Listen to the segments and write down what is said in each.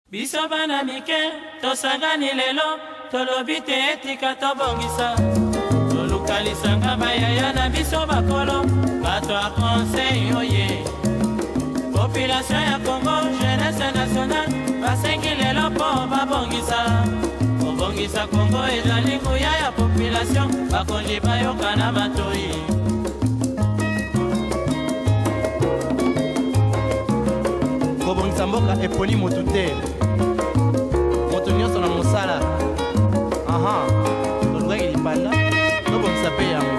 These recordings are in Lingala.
Biso bana mike, tosangani lelo, tolobi te etika tobongisa. Tolukalisanga bayaya na biso bakolo, bato a conseil oye. Population ya Congo, jeunesse nationale, basengi lelo po babongisa. Kobongisa Congo ezali nguya ya population, bakonzi bayoka na matoi. Kobongisa mboka eponi motu te. Moto nyonso na mosala. Aha, tolukaki lipanda, tobongisa pe yango.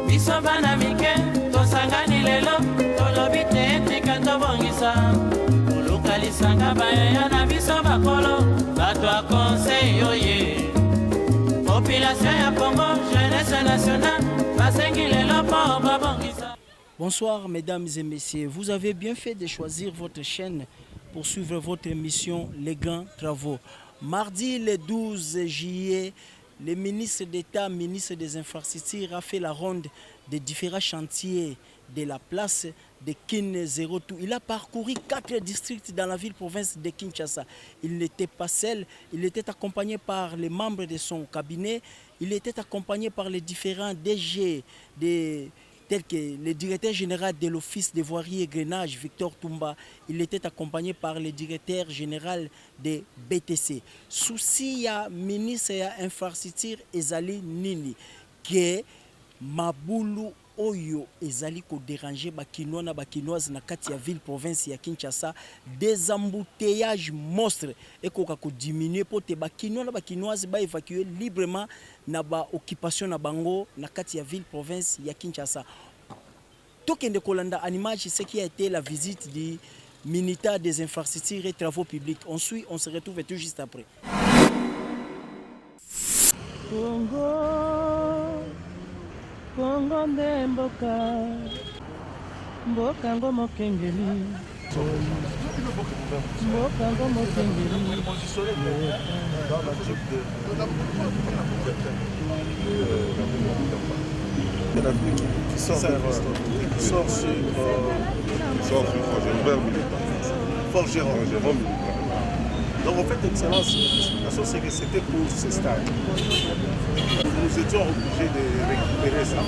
Biso bana mike, tosangani lelo, tolobi te etika tobongisa. Tolukalisanga bayaya na biso bakolo, bato a conseil oye. Population ya Congo, jeunesse nationale, basengi lelo po babongisa. Bonsoir mesdames et messieurs, vous avez bien fait de choisir votre chaîne pour suivre votre émission Les Grands Travaux. Mardi le 12 juillet, le ministre d'État, ministre des Infrastructures, a fait la ronde des différents chantiers de la place de Kin 02. Il a parcouru 4 districts dans la ville-province de Kinshasa. Il n'était pas seul, il était accompagné par les membres de son cabinet, il était accompagné par les différents DG, tels que le directeur général de l'Office des voiries et Grenages, Victor Toumba. Il était accompagné par le directeur général de BTC. Souci ya ministre ya infrastructure ezali nini que Mabulu Oyo ezali ko déranger bakinois na bakinoises na kati ya ville province ya Kinshasa, des embouteillages monstres et koka ko diminuer pour te bakinois na bakinoises ba évacuer librement na ba occupation na bango na kati ya ville province ya Kinshasa. Tokende kolanda en image ce qui a été la visite du ministère des infrastructures et travaux publics. On suit, on se retrouve tout juste après. Kongo nde mboka ngo mokengeli mboka ngo mokengeli Fort Jérôme. Donc en fait, Excellence, la société c'était pour ce stade. Nous étions obligés de récupérer ça.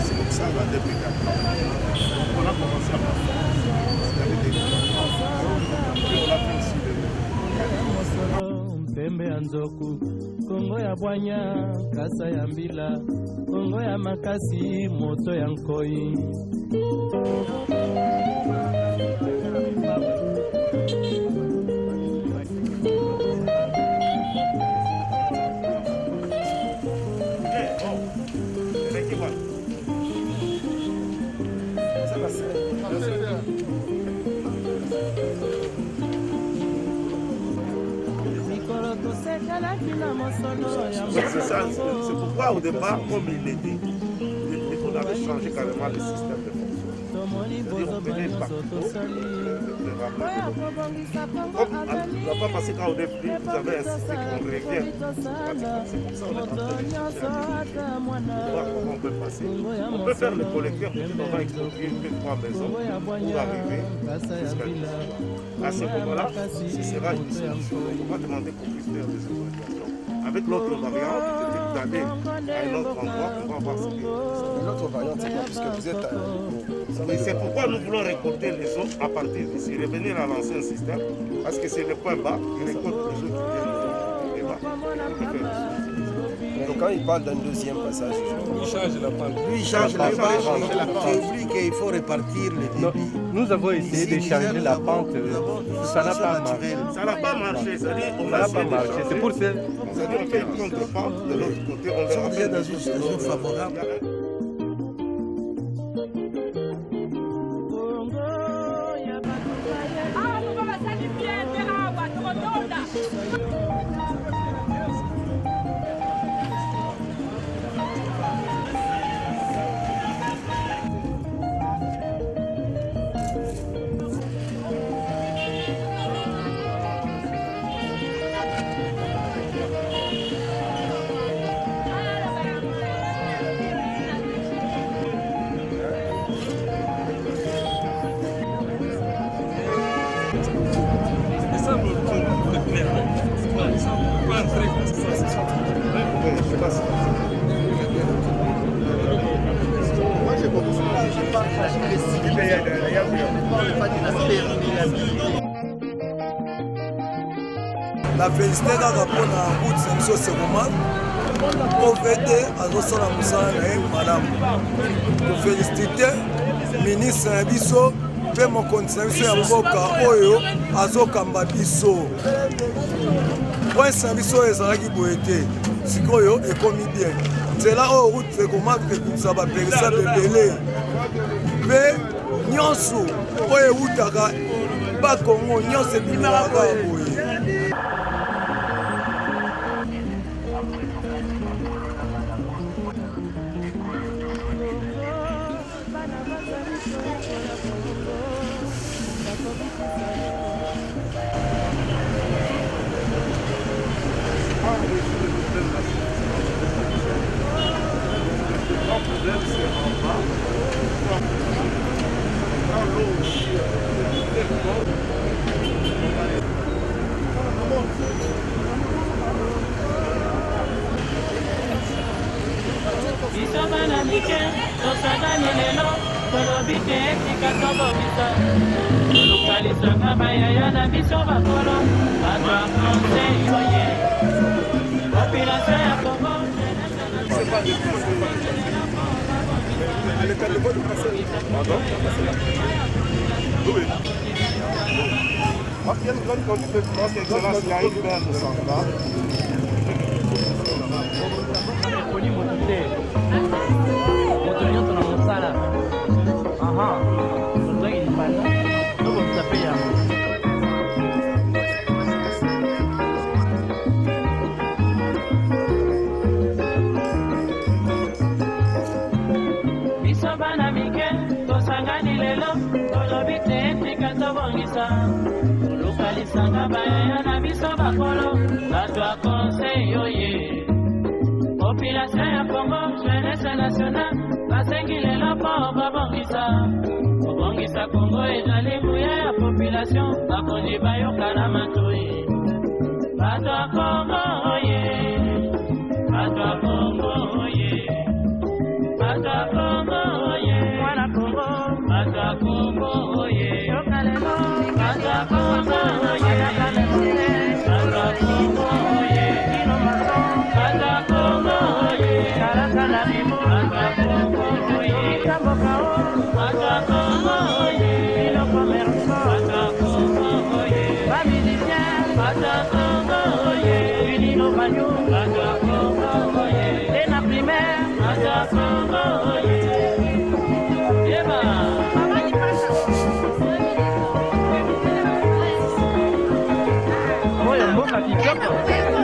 C'est comme ça la DPK. Donc on a commencé à parler. On a fait ici Mpembe ya nzoku, Kongo ya bwanya, kasa ya mbila, Kongo ya makasi, moto ya nkoi. C'est pourquoi au départ, comme il l'était, on avait changé carrément le système de fonction. C'est-à-dire on prenait le parcours, comme on n'a pas passé quand au début, vous avez insisté qu'on revienne. C'est pour ça qu'on est en train de voir comment on peut passer. On peut faire le collecteur, on va exploiter 3 maisons pour arriver jusqu'à ici. À ce moment-là, ce sera une solution. On va demander qu'on puisse faire des évaluations. Avec l'autre variante, c'est d'aller à un autre endroit, on va voir ce qui est. L'autre variante, c'est quoi? Puisque vous êtes Et c'est pourquoi nous voulons récolter les eaux à partir d'ici, revenir à l'ancien système, parce que c'est le point bas, qui récolte les eaux qui viennent du bas. Donc quand il parle d'un deuxième passage, il change la pente. lui il change la pente. J'ai oublié qu'il faut répartir le débit. Nous avons essayé de changer la pente, ça n'a pas marché. Ça n'a pas marché, c'est-à-dire on Ça a n'a pas marché, c'est pour ça. C'est-à-dire on fait une contre-pente de l'autre côté, on Si leur vous êtes dans rappelle. une situation favorable, La félicité kaka mpona route na biso sekoma ovd azosala mosala na ye malamu tofélicité ministre na biso mpe mokonzi na biso ya mboka oyo azokamba biso prince na biso oyo ezalaki boye te sikoyo ekomi bien nzela oyo route sekoma ekobimisa baperesable ebele mpe nyonso oyo ewutaka bakongo nyonso ebimelaka boye. biso bana mike tosangani lelo tolobi te etika tobobisa tolukalisanga bayaya na biso bakolo bato ya francais oye population ya Congo moto nyonso na mosala tozwaki lipanda tobomisa mpe yango biso bana mike tosangani lelo tolobi te etika tobongisa tolukalisanga bayaya na biso bakolo bato ya conseil oye population ya Congo jeunesse nationale basengi lelo mpo babongisa kobongisa Congo ezali nguya ya population bakondi bayokana matoi bato ya Congo oye bato ya Congo oye bato ya Congo oye mwana Congo bato ya Congo oye yoka lelo bato ya Congo oye bato ya Congo oye kino maso bato ya Congo oye karaka na bimu bato ya Congo oye kamboka o bato ya Congo oye kino komerso bato ya Congo oye bamilisien bato ya Congo oye unino banyu bato ya Congo oye tena primaire bato ya Congo oye yeba oyo mboka kitoko Congo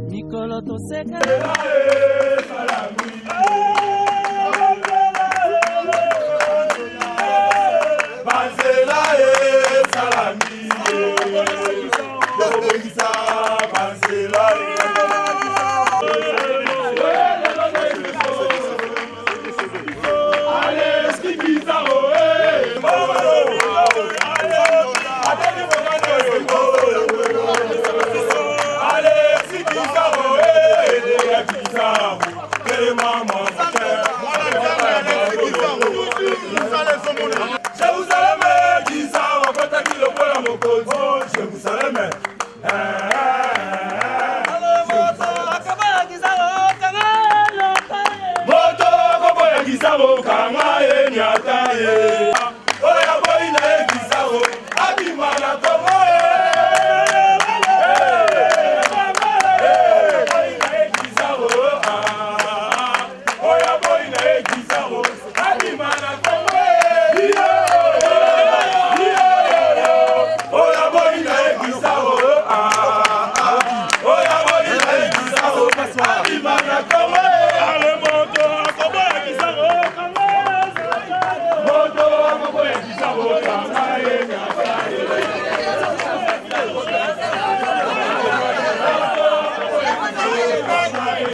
mikolo toseka Banzela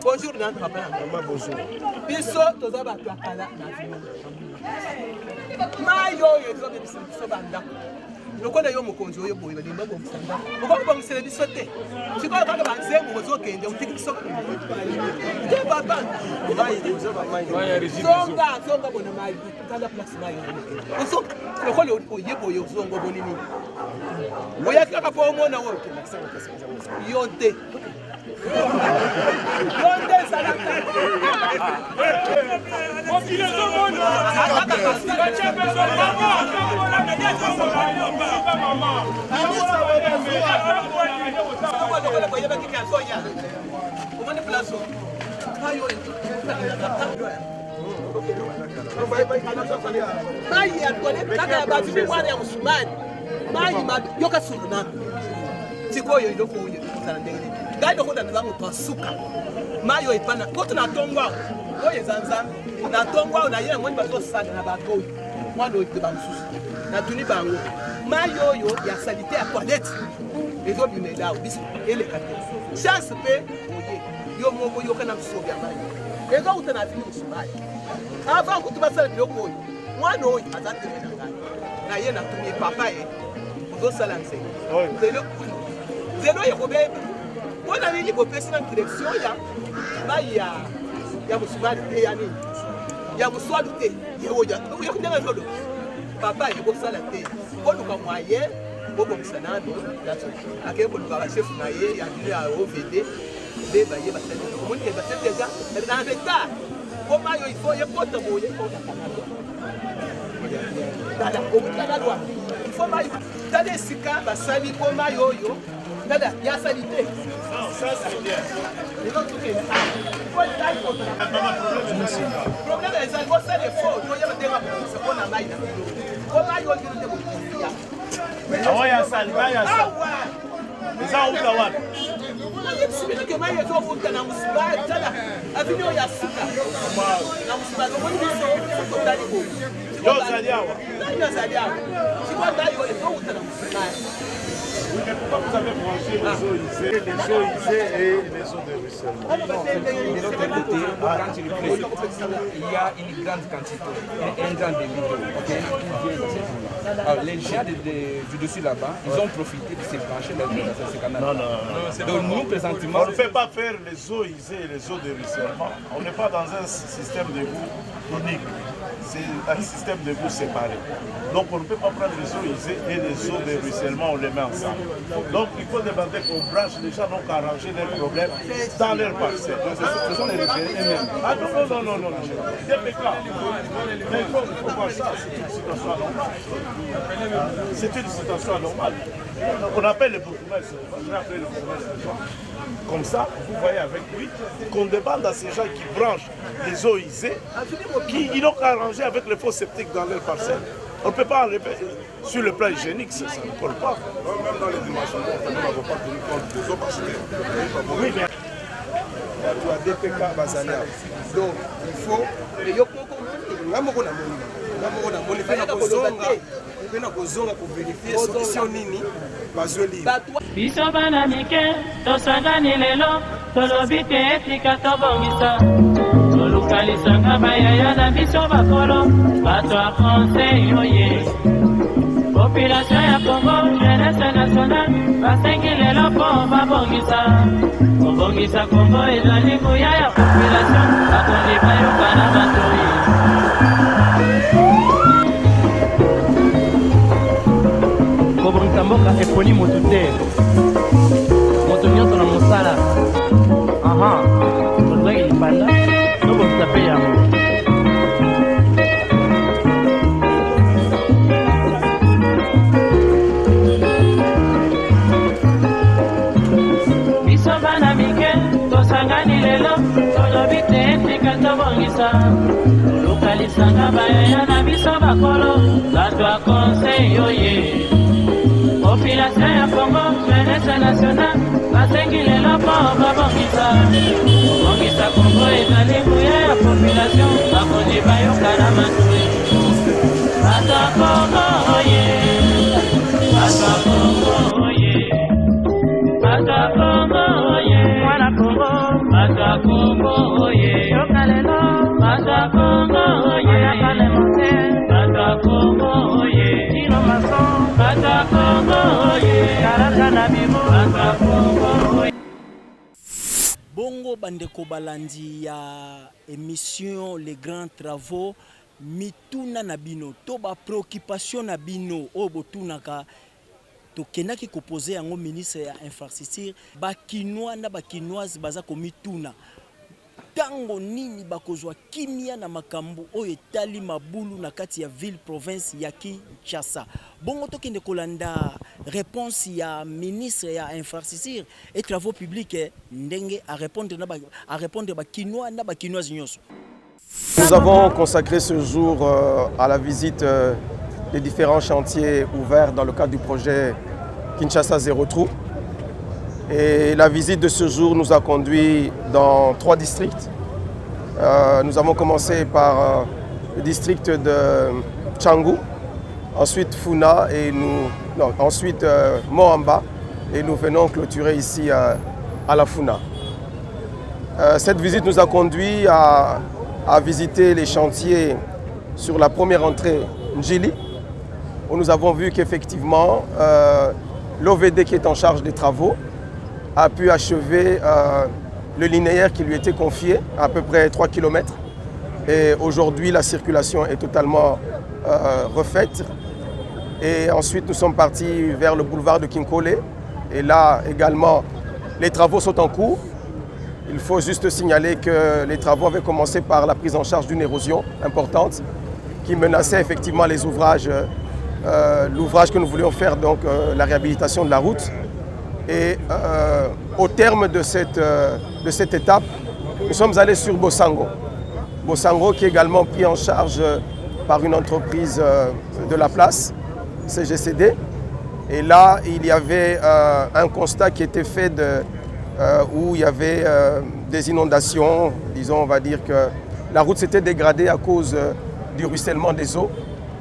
Bonjour, bonjour. Biso toza bato akala na vino. Mayo yezo de biso banda. Lokola yo mokonzi oyo boye balimba bo musanda. Okoko bamusele biso te. Sikola kaka banzembo bozokende utiki biso. Je baba. Zonga bona mayi. Tanda place mayi. Oso lokola oye boye zongo bonini. Oya kaka po mona wo. Yonte. Gado ko da nzangu to suka mayo ipana ko tuna tongwa oye zanza na tongwa na yena mwani bazo sada na bato mwando itiba msusu na tuni bango mayo yo ya salite ya toilette ezo bimela bisi ele kate chance pe oye yo moko yo kana msobi ya mayo ezo utana fini msubai avant ko tuba sala biloko mwano oye azate na yena tuni papa ozo sala nse zelo yekobe bona nini bopesi na direction ya musubali te yani ya muswadu te yewoja yo kundenga ndodo papa yebo sala te oluka mwaye bobo bisanado dato akebo luka chef na ye ya OVD de ba ye basali ko moni ba sente ga na beta ko mayo ifo ye pota boye ko dada ko dada lwa ifo mayo dada sika basali ko mayo yo dada ya salite. Ça c'est bien. Les autres trucs, il faut le taille pour ça. Le problème est que c'est des faux. Il faut y avoir des rapports. C'est qu'on a maille. Comment il y a des rapports? Ah ouais, il y a ça. Il y a ça. Mais ça, où ça va? Si bien que maille est au bout de la moussba, ça là. Avenue, il y a ça. La moussba, le monde dit c'est d'aliko. Yo Zaliawa. Yo Zaliawa. Si moi maille est au bout de la moussba. Mais pourquoi vous avez branché les eaux usées et les eaux de ruissellement? De l'autre côté, quand il pleut, il y a une grande quantité, un grand débit. Alors, les gens du dessus là-bas, ils ont profité de se brancher dans ce canal. Non. Donc nous, présentement... On ne fait pas faire les eaux usées et les eaux de ruissellement. On n'est pas dans un système de goût unique. C'est un système de goût séparé. Donc on ne peut pas prendre les eaux usées et les eaux de ruissellement, on les met ensemble. Donc il faut demander qu'on branche, les gens n'ont qu'à arranger leurs problèmes dans leur parcelle. Ce sont les référés eux-mêmes. Ah non. DPK. Mais il faut voir ça, c'est une situation anormale. C'est une situation anormale. On appelle le bourgmestre, je vais appeler le bourgmestre. Comme ça, vous voyez avec lui, qu'on demande à ces gens qui branchent les eaux usées, qui n'ont qu'à arranger avec les faux sceptiques dans leur parcelle. On ne peut pas enlever sur le plan hygiénique, ça ne colle pas. Même dans les dimensions, on n'avons pas tenu compte des eaux parce que... Oui, mais... Tu as DPK Bazalia. Donc, il faut... mpe na kozonga koverifie solution nini bazwe libre. biso bana mike tosangani lelo tolobi te etika tobongisa tolukalisanga bayaya na biso bakolo bato ya conseil oye population ya Congo jeunesse nationale basengi lelo mpo babongisa kobongisa Congo ezali nguya ya population bakondi bayoka na matoi kobongisa mboka eponi motu te moto nyonso na mosala tozwaki lipanda tobongisa mpe yango biso bana mike tosangani lelo tolobi te etika tobongisa tolukalisanga bayaya na biso bakolo bato ya conseil oye population ya Congo jeunesse nationale basengi lelo mpo babongisa kobongisa Congo ezali nguya ya population bakondi bayoka na matoi bato ya Congo oye bato ya Congo oye bato ya Congo oye mwana Congo bato ya Congo oye yoka lelo bato ya Congo oye yakale mote bato ya Congo oye kilo mason bato ya Congo oye karaka na bibo bato ya Congo oye. Bongo bandeko balandi ya émission les grands travaux mituna na bino to ba préoccupation na bino o botunaka tokendaki kopose yango ministre ya infrastructure bakinois na bakinoise baza komituna tango nini bakozwa kimia na makambo oyo etali mabulu na kati ya ville province ya Kinshasa. Bongo tokende kolanda réponse ya ministre ya infrastructure et travaux publics ndenge à répondre bakinois na bakinoise nyonso. Nous avons consacré ce jour à la visite des différents chantiers ouverts dans le cadre du projet Kinshasa Zéro Trou. Et la visite de ce jour nous a conduit dans 3 districts. Nous avons commencé par le district de Tchangou, ensuite Funa et ensuite Moamba, et nous venons clôturer ici à la Funa. Cette visite nous a conduit à visiter les chantiers sur la première entrée Njili, où nous avons vu qu'effectivement l'OVD qui est en charge des travaux a pu achever le linéaire qui lui était confié, à peu près 3 km. Et aujourd'hui, la circulation est totalement refaite. Et ensuite, nous sommes partis vers le boulevard de Kinkole. Et là, également, les travaux sont en cours. Il faut juste signaler que les travaux avaient commencé par la prise en charge d'une érosion importante qui menaçait effectivement les ouvrages, l'ouvrage que nous voulions faire, donc la réhabilitation de la route. Et au terme de cette étape, nous sommes allés sur Bosango. Bosango qui est également pris en charge par une entreprise de la place, CGCD. Et là, il y avait un constat qui était fait où il y avait des inondations. Disons, on va dire que la route s'était dégradée à cause du ruissellement des eaux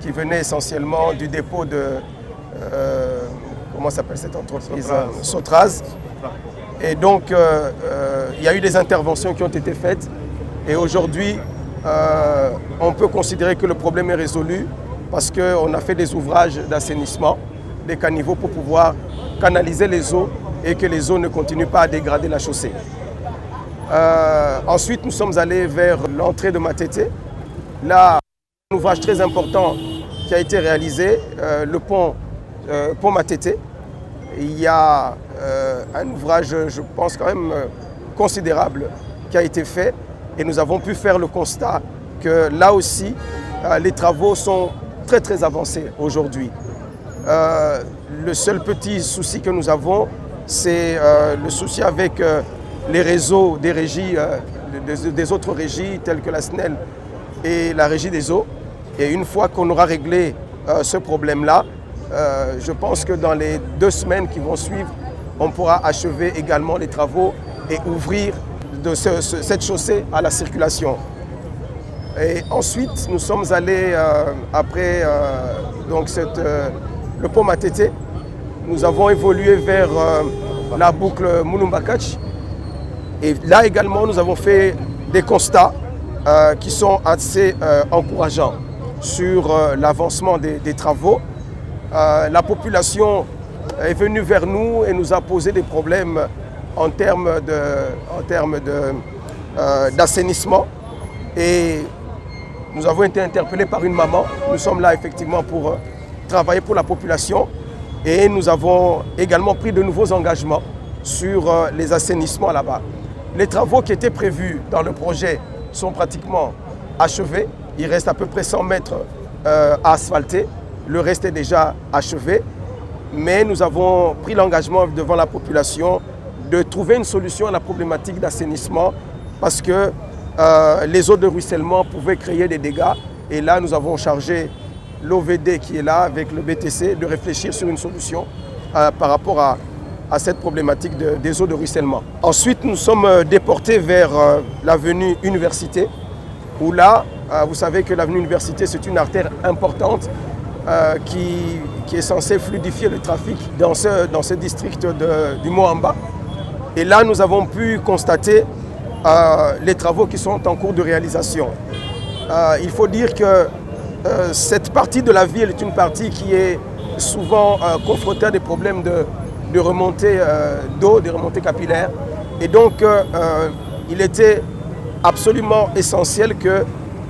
qui venait essentiellement du dépôt de... comment s'appelle cette entreprise? Sotraz. Et donc, il y a eu des interventions qui ont été faites. Et aujourd'hui, on peut considérer que le problème est résolu parce qu'on a fait des ouvrages d'assainissement, des caniveaux pour pouvoir canaliser les eaux et que les eaux ne continuent pas à dégrader la chaussée. Ensuite, nous sommes allés vers l'entrée de Matete. Là, un ouvrage très important qui a été réalisé, le pont Matete. Il y a un ouvrage, je pense quand même considérable, qui a été fait. Et nous avons pu faire le constat que là aussi, les travaux sont très très avancés aujourd'hui. Le seul petit souci que nous avons, c'est le souci avec les réseaux des régies, des autres régies telles que la SNEL et la régie des eaux. Et une fois qu'on aura réglé ce problème-là, je pense que dans les 2 semaines qui vont suivre, on pourra achever également les travaux et ouvrir cette chaussée à la circulation. Et ensuite, nous sommes allés, après donc le pont Matete. Nous avons évolué vers la boucle Mouloumbakach. Et là également, nous avons fait des constats qui sont assez encourageants sur l'avancement des travaux. La population est venue vers nous et nous a posé des problèmes en termes d'assainissement. Et nous avons été interpellés par une maman. Nous sommes là effectivement pour travailler pour la population. Et nous avons également pris de nouveaux engagements sur les assainissements là-bas. Les travaux qui étaient prévus dans le projet sont pratiquement achevés. Il reste à peu près 100 mètres à asphalter. Le reste est déjà achevé. Mais nous avons pris l'engagement devant la population de trouver une solution à la problématique d'assainissement parce que les eaux de ruissellement pouvaient créer des dégâts. Et là, nous avons chargé l'OVD qui est là avec le BTC de réfléchir sur une solution par rapport à cette problématique des eaux de ruissellement. Ensuite, nous sommes déportés vers l'avenue Université, où là, vous savez que l'avenue Université, c'est une artère importante qui est censée fluidifier le trafic dans ce district du Moamba. Et là, nous avons pu constater les travaux qui sont en cours de réalisation. Il faut dire que cette partie de la ville est une partie qui est souvent confrontée à des problèmes de remontée d'eau, de remontée capillaire. Et donc, il était absolument essentiel que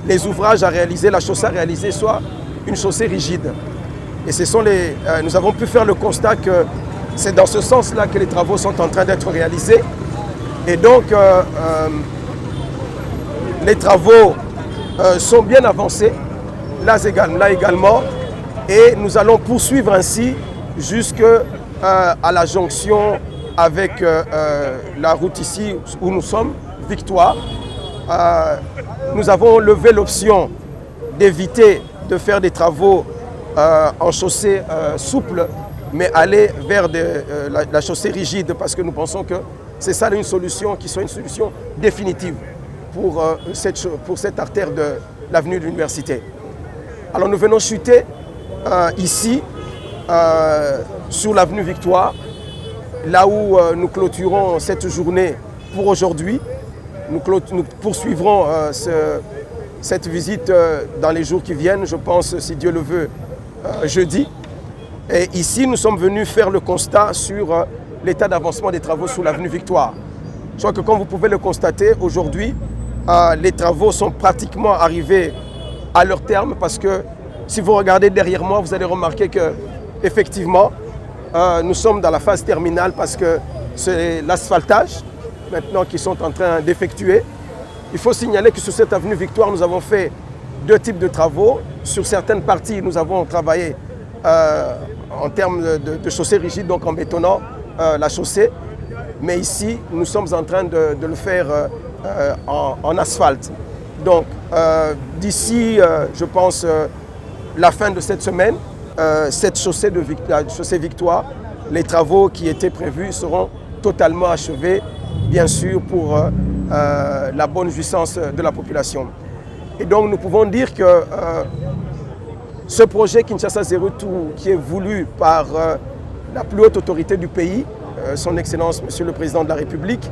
les ouvrages à réaliser, la chaussée à réaliser, soient une chaussée rigide. Et nous avons pu faire le constat que c'est dans ce sens-là que les travaux sont en train d'être réalisés. Et donc, les travaux sont bien avancés, là également, et nous allons poursuivre ainsi jusqu'à la jonction avec la route ici où nous sommes, Victoire. Nous avons levé l'option d'éviter de faire des travaux en chaussée souple, mais aller vers la chaussée rigide parce que nous pensons que c'est ça une solution qui soit une solution définitive pour cette artère de l'avenue de l'Université. Alors nous venons chuter ici sur l'avenue Victoire, là où nous clôturons cette journée pour aujourd'hui. Nous poursuivrons cette visite dans les jours qui viennent, je pense, si Dieu le veut, jeudi. Et ici, nous sommes venus faire le constat sur l'état d'avancement des travaux sur l'avenue Victoire. Je crois que comme vous pouvez le constater, aujourd'hui, les travaux sont pratiquement arrivés à leur terme parce que si vous regardez derrière moi, vous allez remarquer que effectivement, nous sommes dans la phase terminale parce que c'est l'asphaltage maintenant qui sont en train d'effectuer. Il faut signaler que sur cette avenue Victoire, nous avons fait deux types de travaux. Sur certaines parties, nous avons travaillé en termes de chaussée rigide, donc en bétonnant la chaussée. Mais ici, nous sommes en train de le faire en asphalte. Donc, d'ici, je pense, la fin de cette semaine, cette chaussée Victoire, les travaux qui étaient prévus seront totalement achevés, bien sûr, pour la bonne jouissance de la population. Et donc, nous pouvons dire que ce projet Kinshasa Zéro Tour, qui est voulu par la plus haute autorité du pays, son Excellence, Monsieur le Président de la République,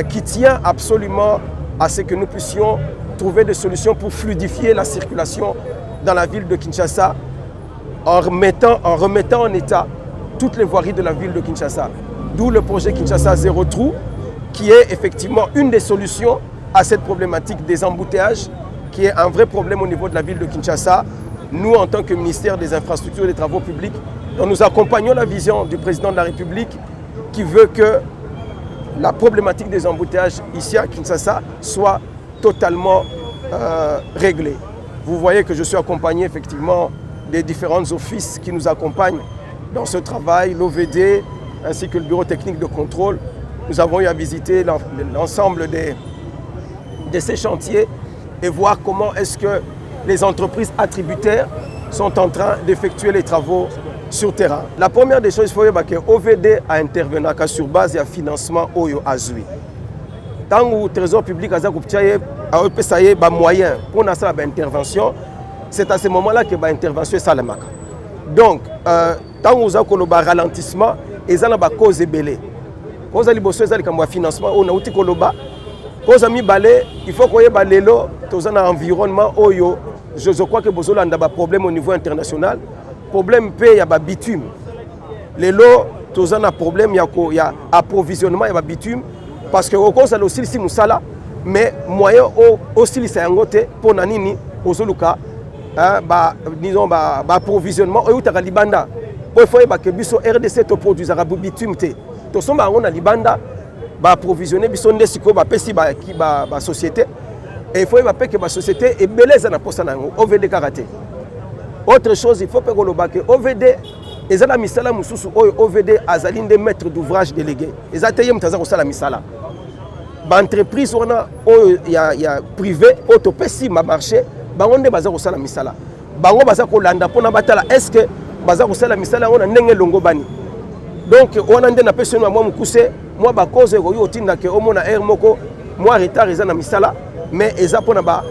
qui tient absolument à ce que nous puissions trouver des solutions pour fluidifier la circulation dans la ville de Kinshasa en remettant en état toutes les voiries de la ville de Kinshasa. D'où le projet Kinshasa Zéro Trou, qui est effectivement une des solutions à cette problématique des embouteillages, qui est un vrai problème au niveau de la ville de Kinshasa. Nous, en tant que ministère des Infrastructures et des Travaux publics, nous accompagnons la vision du Président de la République qui veut que la problématique des embouteillages ici à Kinshasa soit totalement réglée. Vous voyez que je suis accompagné effectivement des différents offices qui nous accompagnent dans ce travail, l'OVD ainsi que le bureau technique de contrôle. Nous avons eu à visiter l'ensemble de ces chantiers et voir comment est-ce que les entreprises attributaires sont en train d'effectuer les travaux sur terrain. La première des choses, il faut dire que l'OVD a intervenu sur base de financement Oyo Azui. Tant que le Trésor public a des moyens pour faire l'intervention, c'est à ce moment-là que l'intervention est salamaka. Donc, tant que vous avez un ralentissement, et ça n'a pas cause belé. Quand vous avez un financement, on a outil koloba. Quand vous avez balé, il faut que vous ayez un environnement où je crois que vous avez un problème au niveau international. Problème il y a un bitume. Les lots, vous avez un problème, il y a approvisionnement, il y a un bitume. Parce que vous avez aussi si musala, mais moyen aussi c'est un côté pour nanini aux oluka, disons approvisionnement au utaka libanda. Il faut que biso RDC to produise un bitume te. To somba on a libanda ba approvisionner biso ndesiko ba pesi ba société et il faut que la société est belle na posa nango OVD karaté. Autre chose, il faut que le OVD et ça la misala mususu OVD azali des maîtres d'ouvrage délégués. Et ça tayem taza ko sala misala. Ba entreprise wana il y a privé auto pesi ma marché bango nde baza ko sala misala. Bango baza ko landa pona batala est-ce que baza ko sala misala on ndenge longo bani. Donc on a ndena pesi no moi mukuse moi ba cause ko yo tinda ke omona air moko moi retard eza na misala mais eza pona ba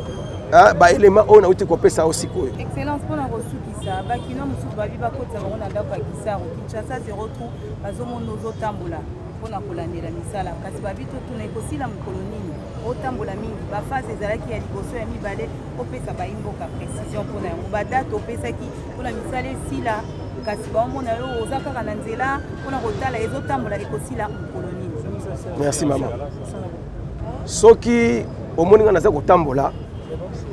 élément on a uti ko pesa aussi ko. Excellence pona ko sukisa ba kino musu ba biba kotsa bango na ndako Kisaro Kinshasa 0 trou bazomo nozo tambola pona kolandela misala kasi ba bito tuna ekosila mukolonini otambola mingi ba phase ezalaki ya liboso ya mibale opesa ba imboka précision pona yango ba date opesa ki pona misala sila kasi ba omona yo ozaka na nzela pona kotala ezotambola ekosila mukolonini. Merci maman. Soki omoninga naza kotambola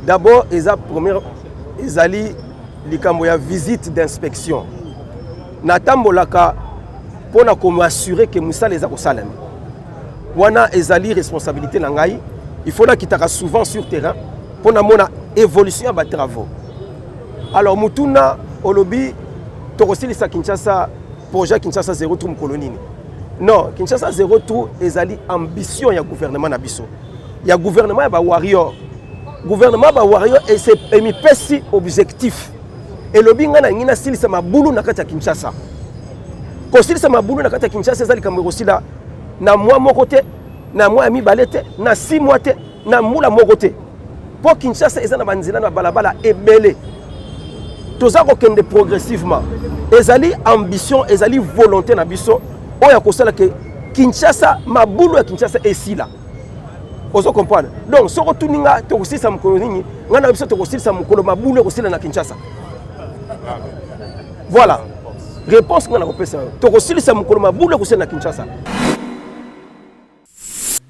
d'abord eza première ezali likambo ya visite d'inspection. Natambolaka pona ko m'assurer que musala eza kosalana. Wana ezali responsabilité na ngai. Il faudra kitaka souvent sur terrain pona mona évolution ya travaux. Alors mutuna olobi tokosilisa Kinshasa projet Kinshasa 0 trou kolonini. Non, Kinshasa 0 trou ezali ambition ya gouvernement na biso. Ya gouvernement ya ba warrior. Gouvernement ba warrior et c'est mi pesi objectif. Et le binga na ngina silisa mabulu na kati ya Kinshasa. Ko silisa mabulu na kati ya Kinshasa ezali kamwe kosila na mois moko te, na mois mi balete, na 6 mois te, na mula moko te. Pour Kinshasa ezana banzila na balabala ebele. Toza ko kende progressivement. Ezali ambition, ezali volonté na biso oya kosala ke Kinshasa mabulu ya Kinshasa esila. Ozo comprendre. Donc ce que tu n'as pas aussi ça m'colonini, on a besoin de aussi ça m'colo mabulu aussi na Kinshasa. Voilà. Réponse qu'on a repéré ça. Tu aussi ça m'colo mabulu aussi na Kinshasa.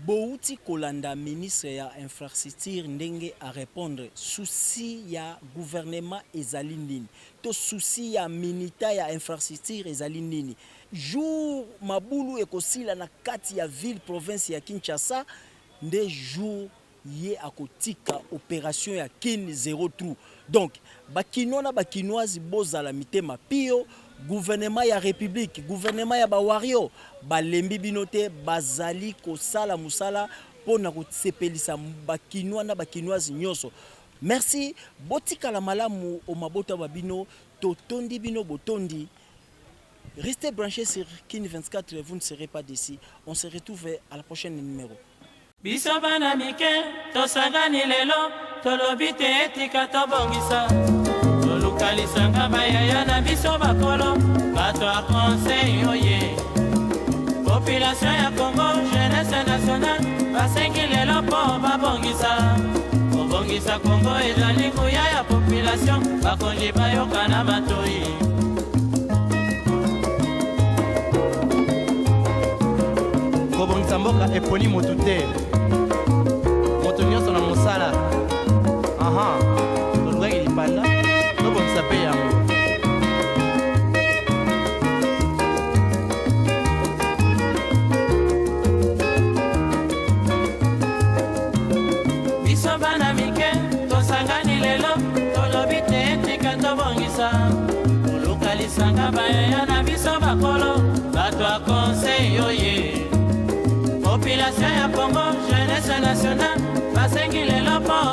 Bouti Kolanda ministre ya infrastructure ndenge à répondre souci ya gouvernement ezali nini. To souci ya minita ya infrastructure ezali nini. Jour mabulu ekosila na kati ya ville province ya Kinshasa. Des jours yé akotika opération ya kin 0 trou. Donc bakinona bakinoise bozala mitema pio gouvernement ya république gouvernement ya bawario balembi binote bazali kosala musala pona kosepelisa bakinoa na bakinoise nyoso. Merci botika la malamu o mabota babino totondi bino botondi. Restez branchés sur Kin 24, vous ne serez pas d'ici. On se retrouve à la prochaine numéro. Biso bana mike tosangani lelo tolobi te etika tobongisa tolukalisanga bayaya na biso bakolo bato a conseil oye population ya Congo jeunesse nationale basengi lelo po babongisa kobongisa Congo ezali kuya ya population bakonji bayoka na matoi kobongisa mboka eponi motu te moto nyonso na mosala tolukaki lipanda tobongisa mpe yango biso bana mike tosangani lelo tolobi te etika tobongisa tolukalisanga bayaya na biso bakolo bato a conseil oye population ya Congo jeunesse nationale basengi lelo po